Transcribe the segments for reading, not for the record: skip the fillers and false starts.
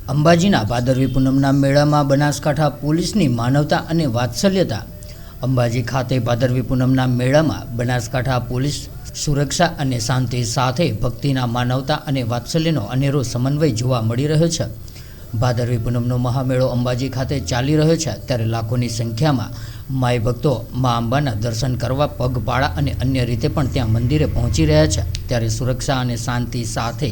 અંબાજીના ભાદરવી પૂનમના મેળામાં બનાસકાંઠા પોલીસની માનવતા અને વાત્સલ્યતા। અંબાજી ખાતે ભાદરવી પૂનમના મેળામાં બનાસકાંઠા પોલીસ સુરક્ષા અને શાંતિ સાથે ભક્તિના માનવતા અને વાત્સલ્યનો અનેરો સમન્વય જોવા મળી રહ્યો છે। ભાદરવી પૂનમનો મહામેળો અંબાજી ખાતે ચાલી રહ્યો છે, ત્યારે લાખોની સંખ્યામાં માઈ ભક્તો મા અંબાના દર્શન કરવા પગપાળા અને અન્ય રીતે પણ ત્યાં મંદિરે પહોંચી રહ્યા છે। ત્યારે સુરક્ષા અને શાંતિ સાથે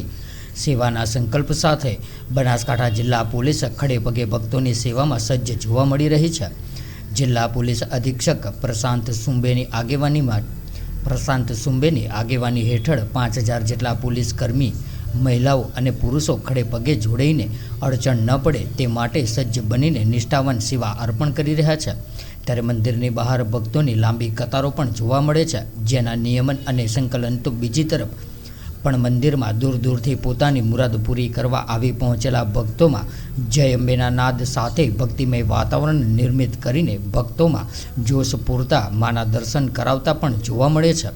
સેવાના સંકલ્પ સાથે બનાસકાંઠા જિલ્લા પોલીસ ખડે પગે ભક્તોની સેવામાં સજ્જ જોવા મળી રહી છે। જિલ્લા પોલીસ અધિક્ષક પ્રશાંત સુંબેની આગેવાની હેઠળ 5000 જેટલા પોલીસ કર્મી મહિલાઓ અને પુરુષો ખડે પગે જોડાઈને અડચણ ન પડે તે માટે સજ્જ બનીને નિષ્ઠાવાન સેવા અર્પણ કરી રહ્યા છે। ત્યારે મંદિરની બહાર ભક્તોની લાંબી કતારો પણ જોવા મળે છે, જેના નિયમન અને સંકલન તો બીજી તરફ પણ મંદિરમાં દૂર દૂરથી પોતાની મુરાદ પૂરી કરવા આવી પહોંચેલા ભક્તોમાં જય અંબેના નાદ સાથે ભક્તિમય વાતાવરણ નિર્મિત કરીને ભક્તોમાં જોશ પૂરતા માના દર્શન કરાવતા પણ જોવા મળે છે।